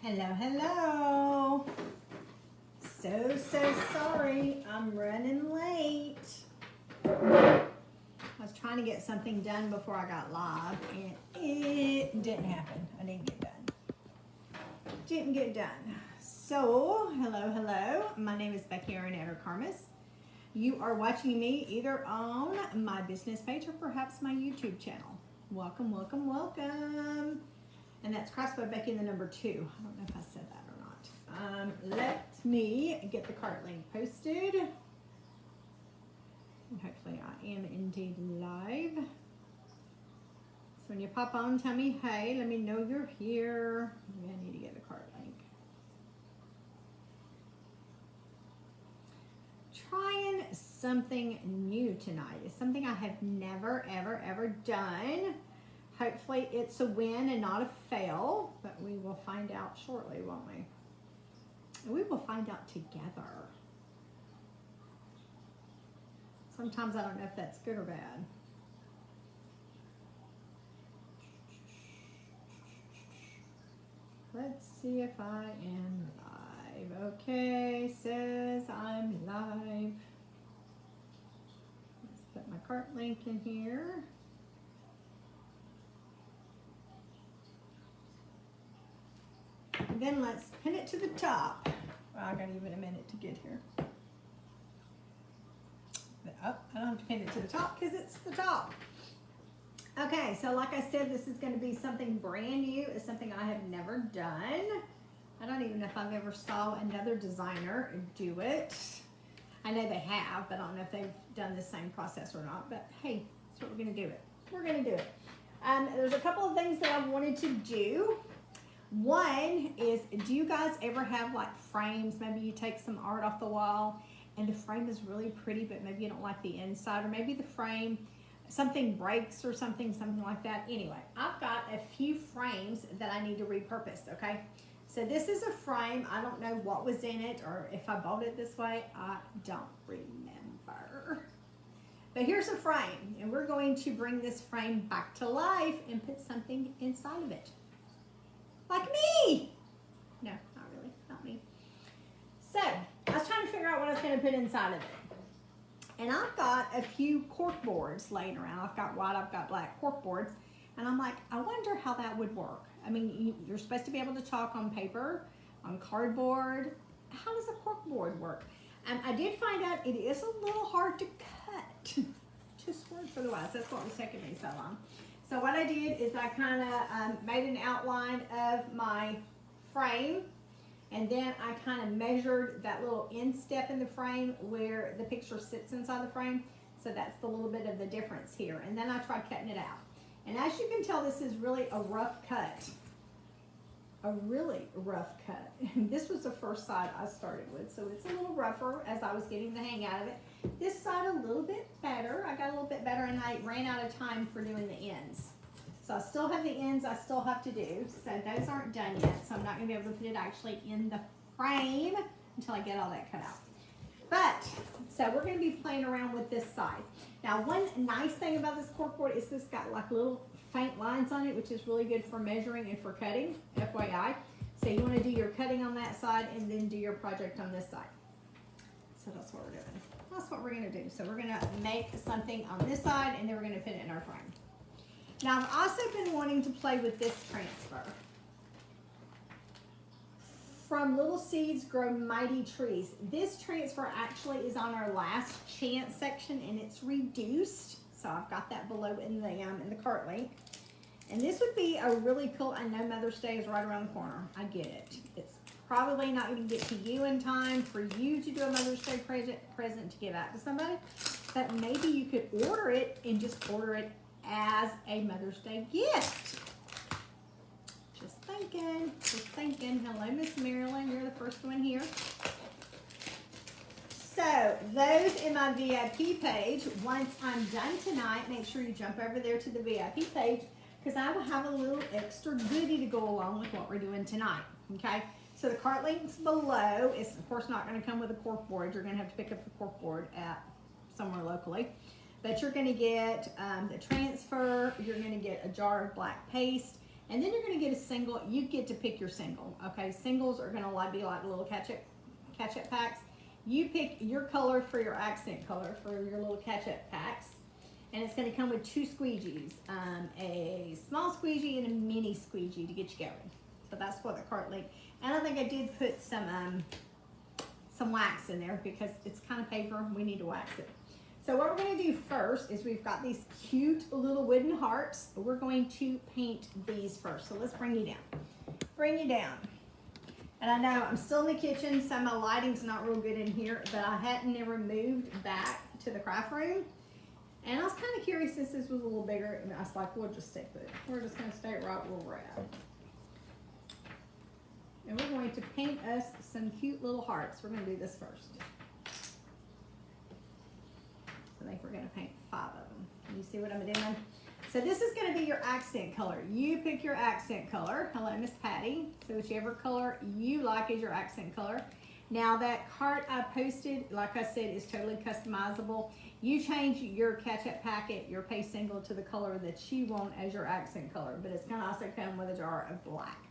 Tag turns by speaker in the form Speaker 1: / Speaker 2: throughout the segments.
Speaker 1: Hello, hello. So sorry, I'm running late. I was trying to get something done before I got live and it didn't happen. I didn't get done. Didn't get done. So, hello. My name is Becky Arnett Karmas. You are watching me either on my business page or perhaps my YouTube channel. Welcome. And that's Crossbow Becky and the number 2. I don't know if I said that or not. Let me get the cart link posted. And hopefully I am indeed live. So when you pop on, tell me hey, let me know you're here. Maybe I need to get the cart link. Trying something new tonight. It's something I have never, ever done. Hopefully it's a win and not a fail, but we will find out shortly, won't we? We will find out together. Sometimes I don't know if that's good or bad. Let's see if I am live. Okay, says I'm live. Let's put my cart link in here. And then let's pin it to the top. Well, I got even a minute to get here. But, I don't have to pin it to the top because it's the top. Okay, so like I said, this is going to be something brand new. It's something I have never done. I don't even know if I've ever saw another designer do it. I know they have, but I don't know if they've done the same process or not. But hey, that's what we're going to do it. We're going to do it. There's a couple of things that I wanted to do. One is, do you guys ever have like frames? Maybe you take some art off the wall and the frame is really pretty, but maybe you don't like the inside, or maybe the frame, something breaks or something like that. Anyway, I've got a few frames that I need to repurpose, okay? So this is a frame. I don't know what was in it or if I bought it this way. I don't remember. But here's a frame, and we're going to bring this frame back to life and put something inside of it. Like me! No, not really, not me. So, I was trying to figure out what I was going to put inside of it. And I've got a few cork boards laying around. I've got white, I've got black cork boards. And I'm like, I wonder how that would work. I mean, you're supposed to be able to chalk on paper, on cardboard. How does a cork board work? And I did find out it is a little hard to cut. Just word for the wise, that's what was taking me so long. So what I did is I kind of made an outline of my frame, and then I kind of measured that little instep in the frame where the picture sits inside the frame. So that's the little bit of the difference here. And then I tried cutting it out. And as you can tell, this is really a rough cut. A really rough cut. And this was the first side I started with. So it's a little rougher as I was getting the hang out of it. This side a little bit better. I got a little bit better, and I ran out of time for doing the ends. So I still have the ends I still have to do. So those aren't done yet. So I'm not going to be able to put it actually in the frame until I get all that cut out. But, so we're going to be playing around with this side. Now, one nice thing about this corkboard is this got like little faint lines on it, which is really good for measuring and for cutting, FYI. So you want to do your cutting on that side and then do your project on this side. So that's what we're doing. That's what we're going to do. So we're going to make something on this side, and then we're going to put it in our frame. Now, I've also been wanting to play with this transfer. From Little Seeds Grow Mighty Trees. This transfer actually is on our last chance section, and it's reduced. So I've got that below in the cart link. And this would be a really cool, I know Mother's Day is right around the corner. I get it. It's probably not going to get to you in time for you to do a Mother's Day present to give out to somebody. But maybe you could order it and just order it as a Mother's Day gift. Just thinking. Hello, Miss Marilyn. You're the first one here. So, those in my VIP page, once I'm done tonight, make sure you jump over there to the VIP page, because I will have a little extra goodie to go along with what we're doing tonight. Okay? So the cart link's below. It's of course not going to come with a cork board. You're going to have to pick up the cork board at somewhere locally. But you're going to get the transfer. You're going to get a jar of black paste. And then you're gonna get a single. You get to pick your single, okay? Singles are gonna be like little catch-up packs. You pick your color for your accent color for your little catch-up packs. And it's gonna come with 2 squeegees, a small squeegee and a mini squeegee to get you going. So that's what the cart link. And I think I did put some wax in there because it's kind of paper and we need to wax it. So what we're going to do first is we've got these cute little wooden hearts. We're going to paint these first. So let's bring you down. Bring you down. And I know I'm still in the kitchen, so my lighting's not real good in here, but I hadn't ever moved back to the craft room. And I was kind of curious since this was a little bigger, and I was like, we'll just stay put. We're just going to stay right where we're at. And we're going to paint us some cute little hearts. We're going to do this first. I think we're going to paint 5 of them. Can you see what I'm doing? So this is going to be your accent color. You pick your accent color. Hello, Miss Patty. So whichever color you like is your accent color. Now that cart I posted, like I said, is totally customizable. You change your catch-up packet, your paste single, to the color that you want as your accent color, but it's going to also come with a jar of black.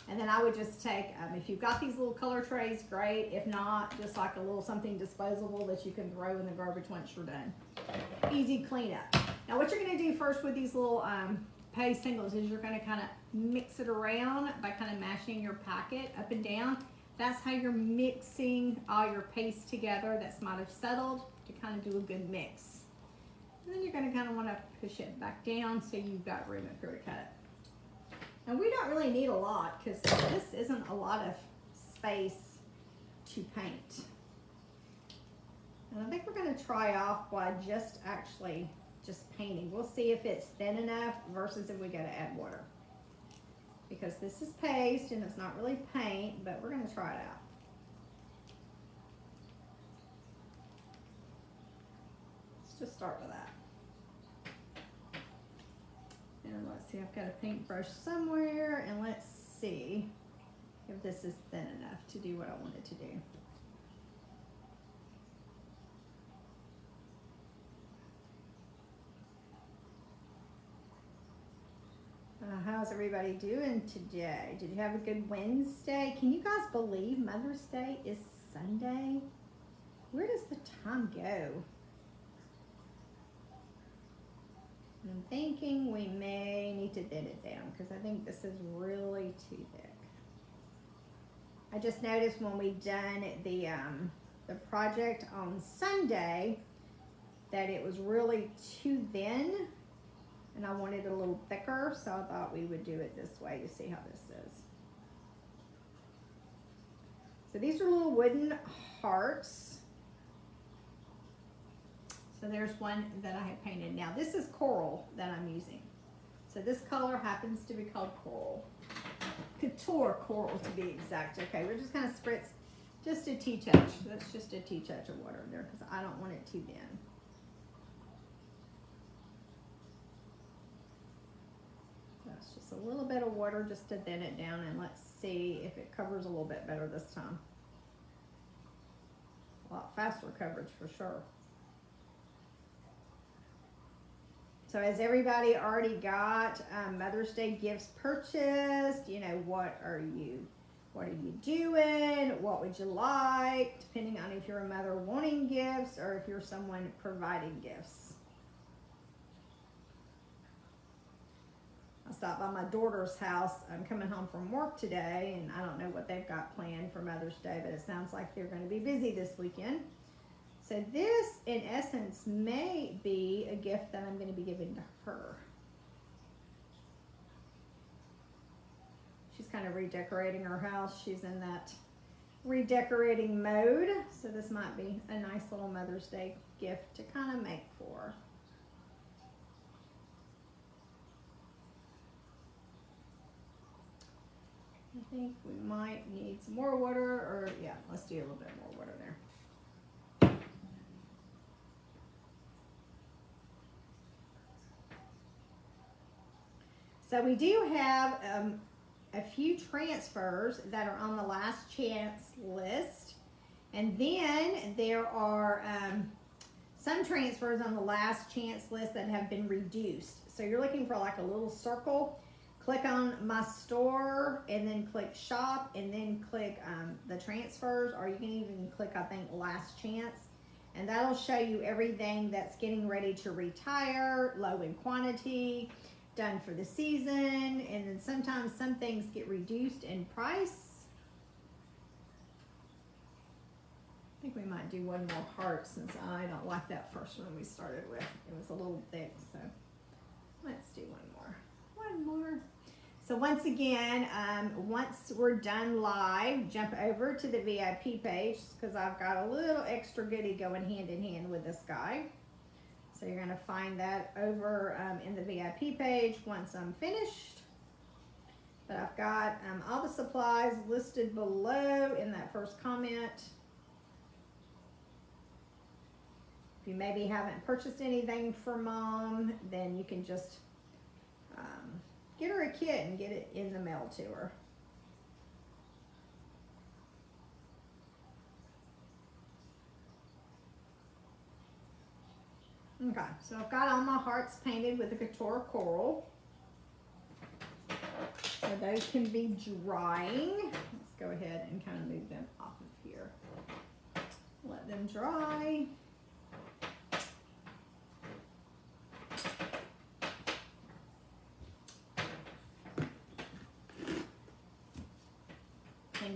Speaker 1: And then I would just take, if you've got these little color trays, great. If not, just like a little something disposable that you can throw in the garbage once you're done. Easy cleanup. Now what you're going to do first with these little paste singles is you're going to kind of mix it around by kind of mashing your packet up and down. That's how you're mixing all your paste together that's might have settled to kind of do a good mix. And then you're going to kind of want to push it back down so you've got room up here to cut it. And we don't really need a lot because this isn't a lot of space to paint. And I think we're going to try off by just painting. We'll see if it's thin enough versus if we got to add water. Because this is paste and it's not really paint, but we're going to try it out. Let's just start with that. And let's see, I've got a paintbrush somewhere, and let's see if this is thin enough to do what I want it to do. How's everybody doing today? Did you have a good Wednesday? Can you guys believe Mother's Day is Sunday? Where does the time go? I'm thinking we may need to thin it down because I think this is really too thick. I just noticed when we done the project on Sunday that it was really too thin and I wanted it a little thicker, so I thought we would do it this way to see how this is. So these are little wooden hearts. So there's one that I have painted. Now this is coral that I'm using. So this color happens to be called coral. Couture coral to be exact. Okay, we're just going to spritz just a tea-touch. That's just a tea-touch of water there because I don't want it too thin. That's just a little bit of water just to thin it down, and let's see if it covers a little bit better this time. A lot faster coverage for sure. So has everybody already got Mother's Day gifts purchased? You know, what are you doing? What would you like? Depending on if you're a mother wanting gifts or if you're someone providing gifts. I stopped by my daughter's house. I'm coming home from work today, and I don't know what they've got planned for Mother's Day, but it sounds like they're going to be busy this weekend. So this, in essence, may be a gift that I'm going to be giving to her. She's kind of redecorating her house. She's in that redecorating mode. So this might be a nice little Mother's Day gift to kind of make for her. I think we might need some more water, or yeah, let's do a little bit more water there. So we do have a few transfers that are on the last chance list. And then there are some transfers on the last chance list that have been reduced. So you're looking for like a little circle. click on my store and then click shop and then click the transfers, or you can even click, I think, last chance. And that'll show you everything that's getting ready to retire, low in quantity, done for the season. And then sometimes some things get reduced in price. I think we might do one more heart since I don't like that first one we started with. It was a little thick, so let's do one more. One more. So once again, once we're done live, jump over to the VIP page because I've got a little extra goodie going hand in hand with this guy. So you're going to find that over in the VIP page once I'm finished. But I've got all the supplies listed below in that first comment. If you maybe haven't purchased anything for Mom, then you can just get her a kit and get it in the mail to her. Okay, so I've got all my hearts painted with the Couture Coral. So those can be drying. Let's go ahead and kind of move them off of here. Let them dry.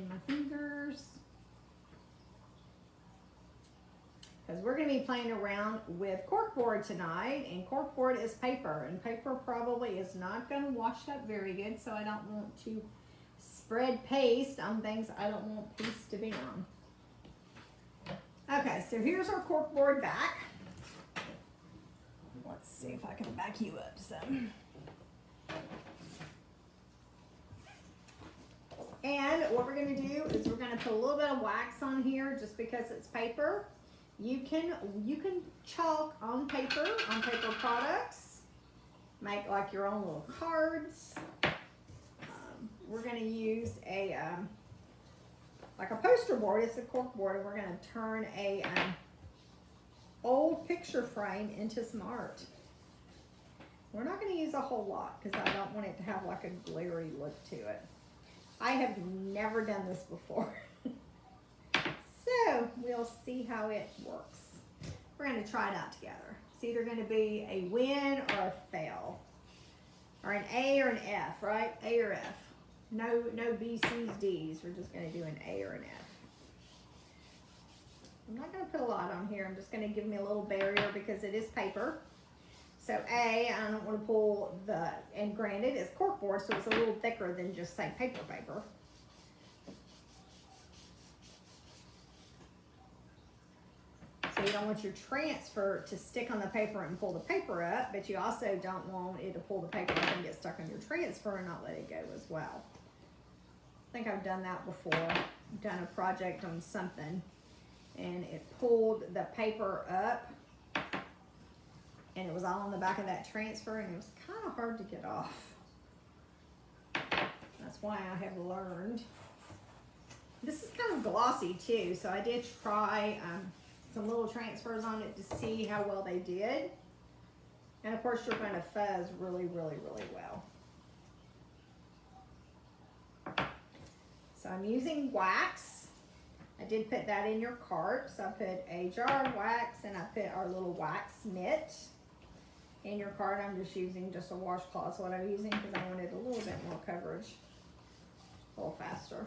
Speaker 1: My fingers, because we're going to be playing around with corkboard tonight, and corkboard is paper, and paper probably is not going to wash up very good, so I don't want to spread paste on things I don't want paste to be on. Okay, so here's our corkboard back. Let's see if I can back you up some. And what we're going to do is we're going to put a little bit of wax on here just because it's paper. You can chalk on paper products. Make like your own little cards. We're going to use a like a poster board. It's a cork board, and we're going to turn a old picture frame into some art. We're not going to use a whole lot because I don't want it to have like a glary look to it. I have never done this before. So we'll see how it works. We're going to try it out together. It's either going to be a win or a fail. Or an A or an F, right? A or F. No B, C's, D's. We're just going to do an A or an F. I'm not going to put a lot on here. I'm just going to give me a little barrier because it is paper. So A, I don't want to pull and granted it's corkboard, so it's a little thicker than just say paper. So you don't want your transfer to stick on the paper and pull the paper up, but you also don't want it to pull the paper up and get stuck on your transfer and not let it go as well. I think I've done that before. I've done a project on something and it pulled the paper up. And it was all on the back of that transfer, and it was kind of hard to get off. That's why I have learned. This is kind of glossy too, so I did try some little transfers on it to see how well they did. And of course, you're going to fuzz really, really, really well. So I'm using wax. I did put that in your cart. So I put a jar of wax, and I put our little wax mitt. In your card, I'm just using just a washcloth. That's what I'm using because I wanted a little bit more coverage, a little faster.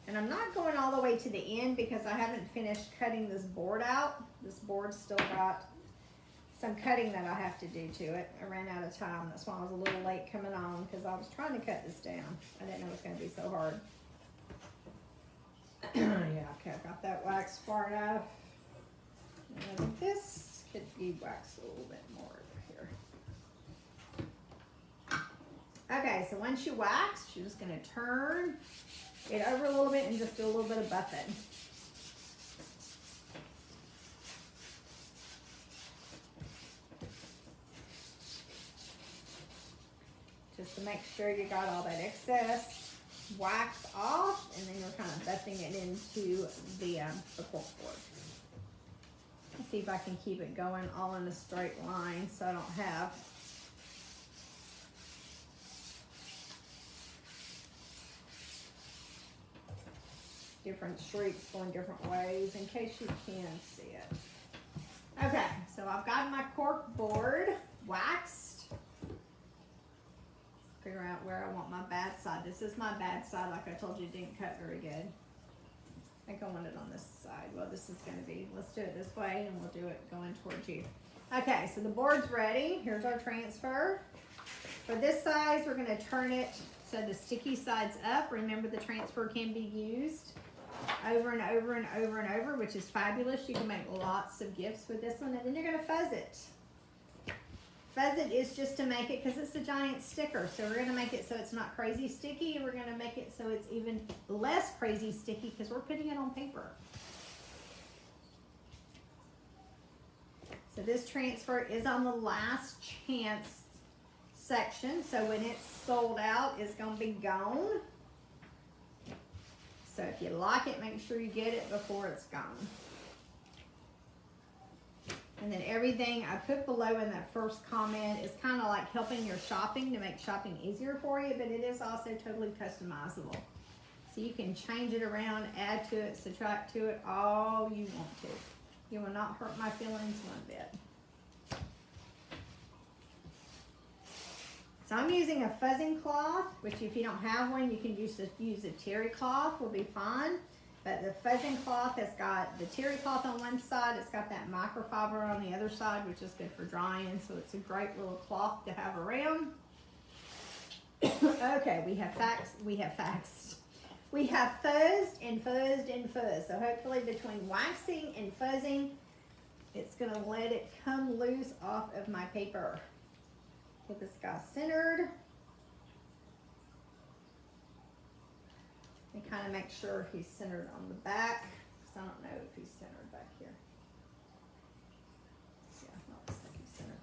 Speaker 1: And I'm not going all the way to the end because I haven't finished cutting this board out. This board's still got some cutting that I have to do to it. I ran out of time. That's why I was a little late coming on because I was trying to cut this down. I didn't know it was going to be so hard. Yeah, okay, I've got that wax far enough. And I think this could be waxed a little bit more over here. Okay, so once you wax, you're just going to turn it over a little bit and just do a little bit of buffing. Just to make sure you got all that excess wax off, and then you're kind of buffing it into the cork board. see if I can keep it going all in a straight line so I don't have different streaks going different ways in case you can see it. Okay, so I've got my cork board waxed. Figure out where I want my bad side. This is my bad side, like I told you, it didn't cut very good. I think I want it on this side. Well, this is going to be, let's do it this way and we'll do it going towards you. Okay, so the board's ready. Here's our transfer. For this size, we're going to turn it so the sticky side's up. Remember, the transfer can be used over and over and over and over, which is fabulous. You can make lots of gifts with this one, and then you're going to fuzz it. Fuzz it is just to make it, because it's a giant sticker, so we're going to make it so it's not crazy sticky, and we're going to make it so it's even less crazy sticky because we're putting it on paper. So this transfer is on the last chance section, so when it's sold out, it's going to be gone. So if you like it, make sure you get it before it's gone. And then everything I put below in that first comment is kind of like helping your shopping to make shopping easier for you, but it is also totally customizable. So you can change it around, add to it, subtract to it, all you want to. You will not hurt my feelings one bit. So I'm using a fuzzing cloth, which if you don't have one, you can use a terry cloth, will be fine. But the fuzzing cloth has got the terry cloth on one side, it's got that microfiber on the other side, which is good for drying, so it's a great little cloth to have around. Okay, we have fuzzed and fuzzed and fuzzed. So hopefully between waxing and fuzzing, it's gonna let it come loose off of my paper. Get this guy centered. And kind of make sure he's centered on the back, because I don't know if he's centered back here. Yeah, not looks like he's centered.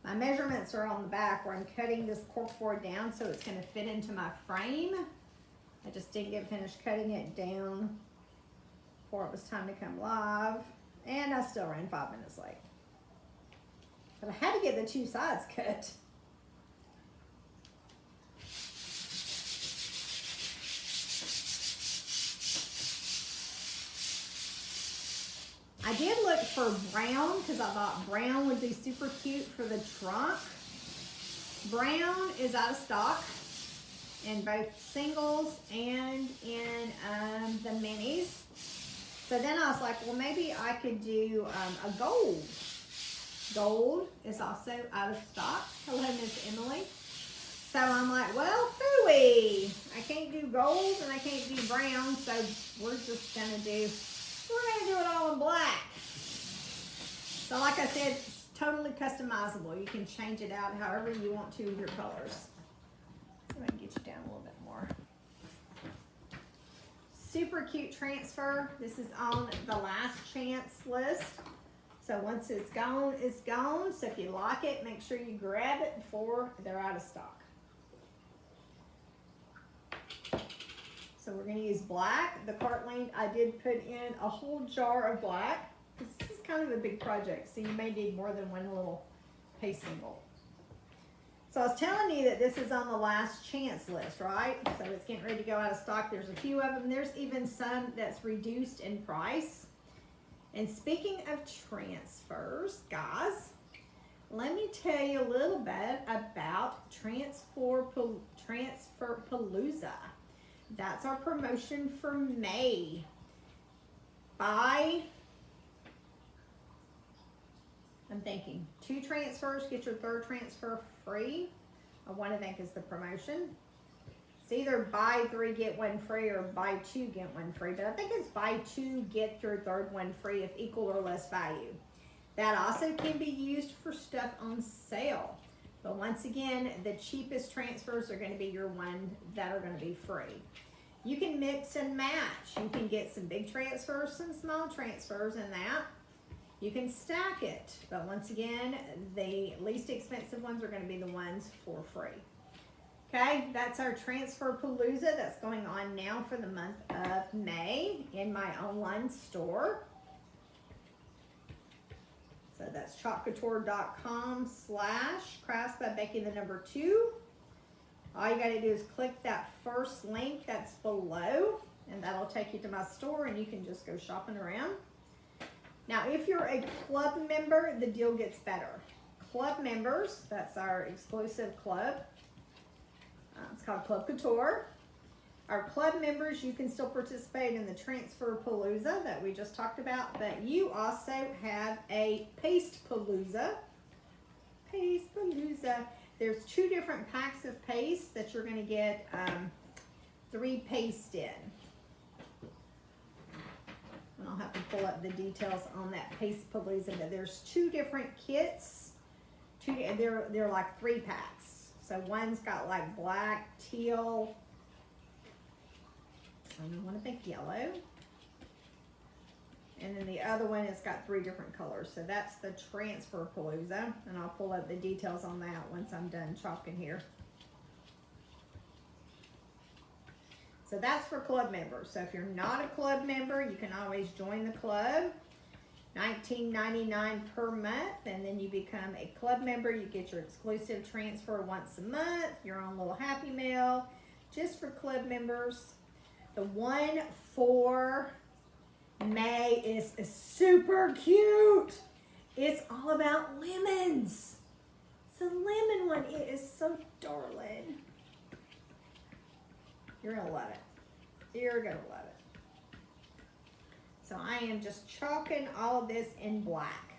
Speaker 1: My measurements are on the back where I'm cutting this corkboard down so it's going to fit into my frame. I just didn't get finished cutting it down before it was time to come live, and I still ran 5 minutes late. But I had to get the two sides cut. I did look for brown because I thought brown would be super cute for the trunk. Brown is out of stock in both singles and in the minis. So then I was like, well, maybe I could do a gold. Gold is also out of stock. Hello, Miss Emily. So I'm like, well, phooey. I can't do gold and I can't do brown, so we're gonna do it all in black. So like I said, it's totally customizable. You can change it out however you want to with your colors. See if I can get you down a little bit more. Super cute transfer. This is on the last chance list. So once it's gone, it's gone. So if you like it, make sure you grab it before they're out of stock. So we're going to use black. The Cartland, I did put in a whole jar of black. This is kind of a big project, so you may need more than one little paste single. So I was telling you that this is on the last chance list, right? So it's getting ready to go out of stock. There's a few of them. There's even some that's reduced in price. And speaking of transfers, guys, let me tell you a little bit about Transfer Palooza. That's our promotion for May. Buy, I'm thinking, 2 transfers, get your 3rd transfer free. I want to think is the promotion. It's either buy 3, get 1 free, or buy 2, get 1 free. But I think it's buy 2, get your 3rd one free if equal or less value. That also can be used for stuff on sale. But once again, the cheapest transfers are going to be your one that are going to be free. You can mix and match. You can get some big transfers, some small transfers in that. You can stack it. But once again, the least expensive ones are going to be the ones for free. Okay, that's our Transfer Palooza that's going on now for the month of May in my online store. So that's chalkcouture.com/crafts by Becky the number 2. All you gotta do is click that first link that's below, and that'll take you to my store, and you can just go shopping around. Now, if you're a club member, the deal gets better. Club members, that's our exclusive club. It's called Club Couture. Our club members, you can still participate in the Transfer Palooza that we just talked about, but you also have a Paste Palooza. Paste Palooza. There's 2 different packs of paste that you're going to get 3 paste in. And I'll have to pull up the details on that Paste Palooza, but there's 2 different kits. They're like 3 packs. So one's got like black, teal, I want to think yellow. And then the other one has got 3 different colors. So that's the Transfer Palooza. And I'll pull up the details on that once I'm done chalking here. So that's for club members. So if you're not a club member, you can always join the club. $19.99 per month. And then you become a club member. You get your exclusive transfer once a month. Your own little Happy Mail. Just for club members. The one for May is super cute. It's all about lemons. It's a lemon one. It is so darling. You're gonna love it. You're gonna love it. So I am just chalking all of this in black.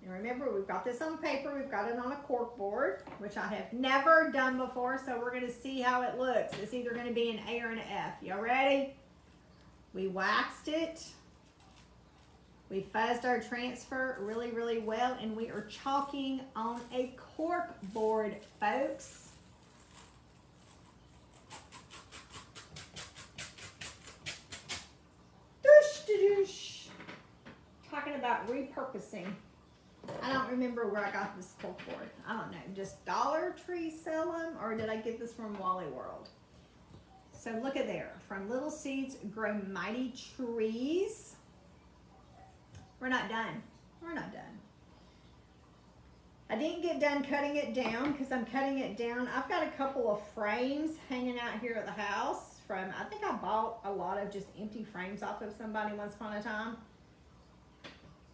Speaker 1: And remember, we've got this on paper. We've got it on a cork board, which I have never done before. So we're gonna see how it looks. It's either gonna be an A or an F. Y'all ready? We waxed it. We fuzzed our transfer really, really well. And we are chalking on a cork board, folks. Talking about repurposing. I don't remember where I got this cork board. I don't know. Just Dollar Tree sell them, or did I get this from Wally World? So look at there. From Little Seeds Grow Mighty Trees. We're not done. We're not done. I didn't get done cutting it down because I'm cutting it down. I've got a couple of frames hanging out here at the house from, I think I bought a lot of just empty frames off of somebody once upon a time.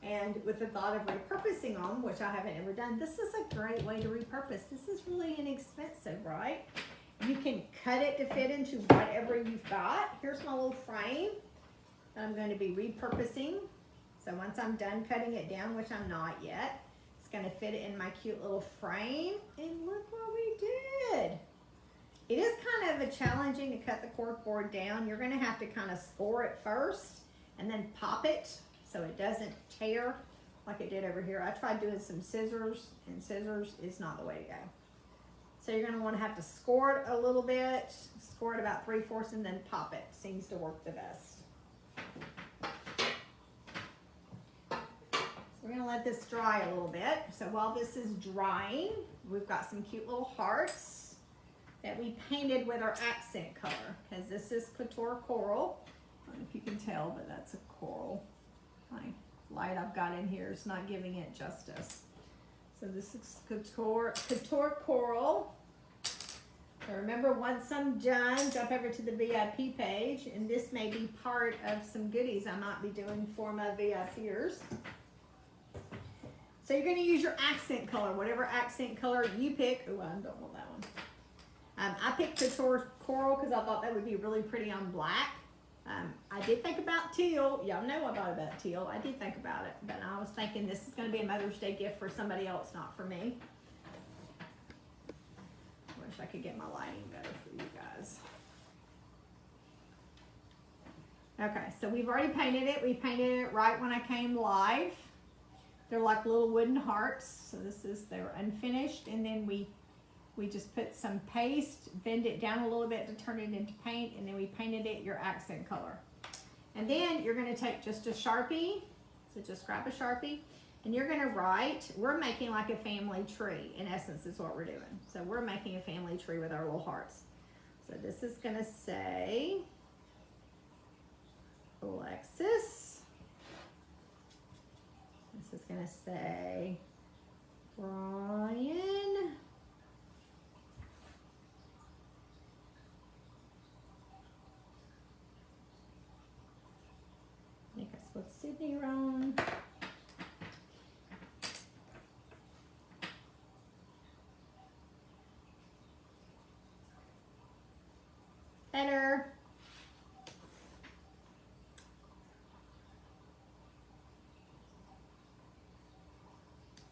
Speaker 1: And with the thought of repurposing them, which I haven't ever done, this is a great way to repurpose. This is really inexpensive, right? You can cut it to fit into whatever you've got. Here's my little frame that I'm going to be repurposing. So once I'm done cutting it down, which I'm not yet, it's going to fit it in my cute little frame. And look what we did. It is kind of a challenging to cut the cork board down. You're going to have to kind of score it first and then pop it so it doesn't tear like it did over here. I tried doing some scissors, and scissors is not the way to go. So you're going to want to have to score it a little bit, score it about 3/4, and then pop it. Seems to work the best. So we're going to let this dry a little bit. So while this is drying, we've got some cute little hearts that we painted with our accent color, because this is Couture Coral. I don't know if you can tell, but that's a coral. My light I've got in here is not giving it justice. So this is Couture Coral. So remember, once I'm done, jump over to the VIP page, and this may be part of some goodies I might be doing for my VIPers. So you're going to use your accent color, whatever accent color you pick. Oh, I don't want that one. I picked Couture Coral because I thought that would be really pretty on black. I did think about teal. Y'all know I thought about teal. I did think about it, but I was thinking this is going to be a Mother's Day gift for somebody else, not for me. Wish I could get my lighting better for you guys. Okay, so we've already painted it. We painted it right when I came live. They're like little wooden hearts. So they were unfinished, and then we just put some paste, bend it down a little bit to turn it into paint, and then we painted it your accent color. And then you're going to take just a Sharpie, so just grab a Sharpie, and you're going to write, we're making like a family tree, in essence is what we're doing. So we're making a family tree with our little hearts. So this is going to say, Alexis, This is gonna say Brian. I think I spelled Sydney wrong. Better.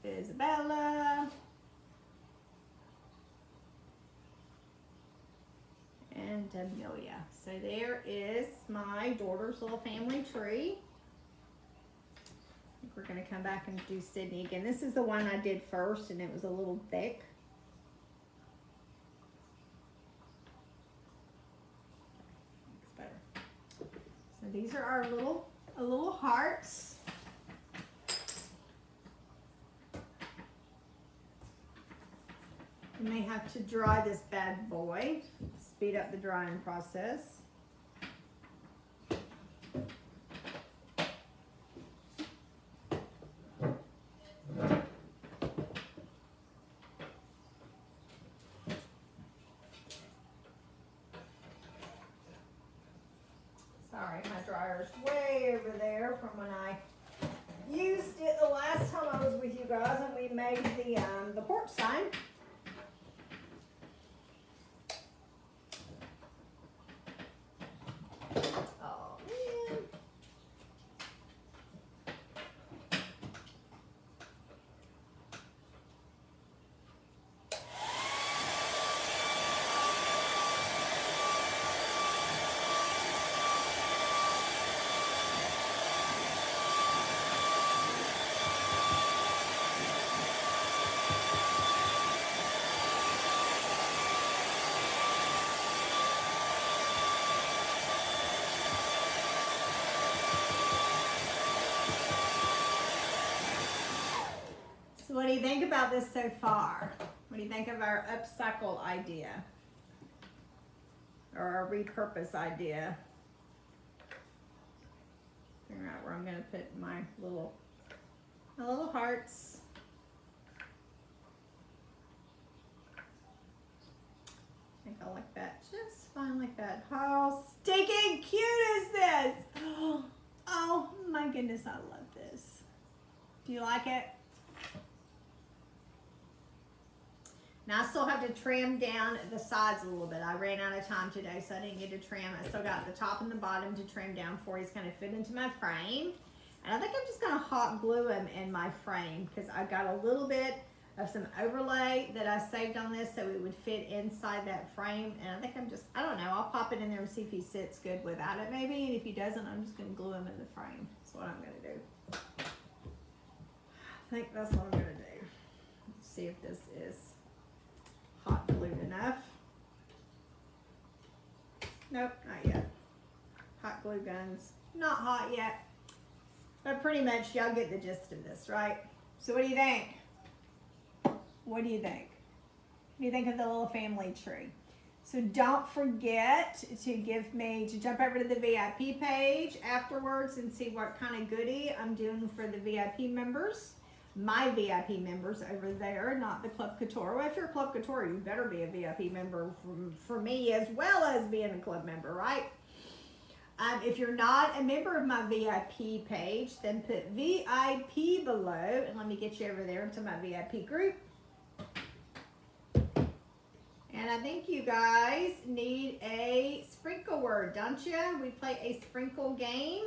Speaker 1: Isabella. And Amelia. So there is my daughter's little family tree. I think we're going to come back and do Sydney again. This is the one I did first, and it was a little thick. Looks better. So these are our little hearts. You may have to dry this bad boy, speed up the drying process. Sorry, my dryer's way over there from when I used it the last time I was with you guys and we made the porch sign. So what do you think about this so far? What do you think of our upcycle idea? Or our repurpose idea? Figure out where I'm gonna put my little hearts. I think I like that just fine like that. How stinking cute is this? Oh my goodness, I love this. Do you like it? Now I still have to trim down the sides a little bit. I ran out of time today, so I didn't get to trim. I still got the top and the bottom to trim down for he's gonna fit into my frame. And I think I'm just gonna hot glue him in my frame because I've got a little bit of some overlay that I saved on this so it would fit inside that frame. And I think I don't know, I'll pop it in there and see if he sits good without it maybe. And if he doesn't, I'm just gonna glue him in the frame. That's what I'm gonna do. I think that's what I'm gonna do. Let's see if this is hot glued enough. Nope, not yet. Hot glue guns, not hot yet. But pretty much y'all get the gist of this, right? So what do you think? What do you think? What do you think of the little family tree? So don't forget to jump over to the VIP page afterwards and see what kind of goodie I'm doing for the VIP members. My VIP members over there, not the Club Couture. Well, if you're a Club Couture, you better be a VIP member for me as well as being a club member, right? If you're not a member of my VIP page, then put VIP below, and let me get you over there into my VIP group. And I think you guys need a sprinkle word, don't you? We play a sprinkle game.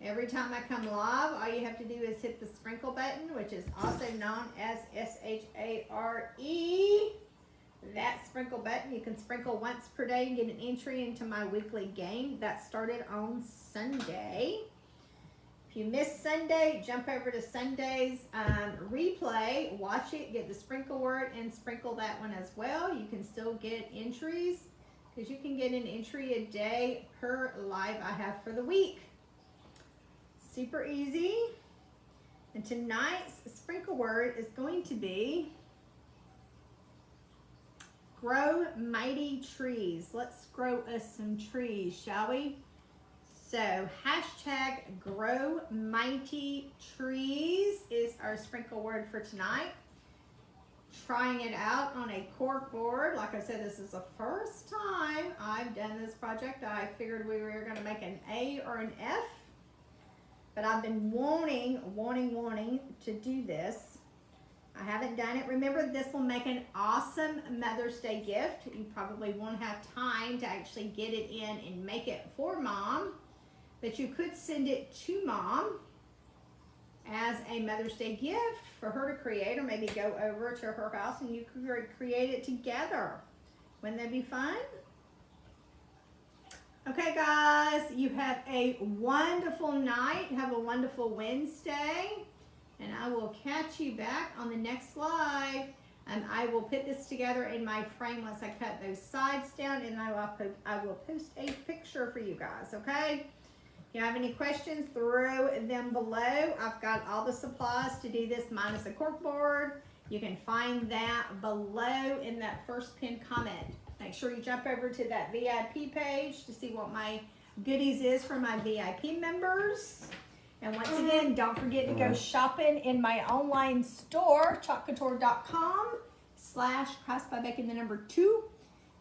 Speaker 1: Every time I come live, all you have to do is hit the sprinkle button, which is also known as S-H-A-R-E. That sprinkle button, you can sprinkle once per day and get an entry into my weekly game. That started on Sunday. If you missed Sunday, jump over to Sunday's replay, watch it, get the sprinkle word, and sprinkle that one as well. You can still get entries because you can get an entry a day per live I have for the week. Super easy. And tonight's sprinkle word is going to be grow mighty trees. Let's grow us some trees, shall we? So hashtag grow mighty trees is our sprinkle word for tonight. Trying it out on a cork board. Like I said, this is the first time I've done this project. I figured we were going to make an A or an F, but I've been wanting to do this. I haven't done it. Remember, this will make an awesome Mother's Day gift. You probably won't have time to actually get it in and make it for Mom, but you could send it to Mom as a Mother's Day gift for her to create, or maybe go over to her house and you could create it together. Wouldn't that be fun? Okay, guys, you have a wonderful night. Have a wonderful Wednesday, and I will catch you back on the next live. I will put this together in my frame once I cut those sides down, and I will post a picture for you guys, okay? If you have any questions, throw them below. I've got all the supplies to do this minus the cork board. You can find that below in that first pinned comment. Make sure you jump over to that VIP page to see what my goodies is for my VIP members. And once again, don't forget to go shopping in my online store, chalkcouture.com/Christ2.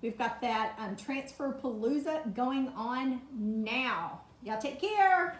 Speaker 1: We've got that transfer palooza going on now. Y'all take care.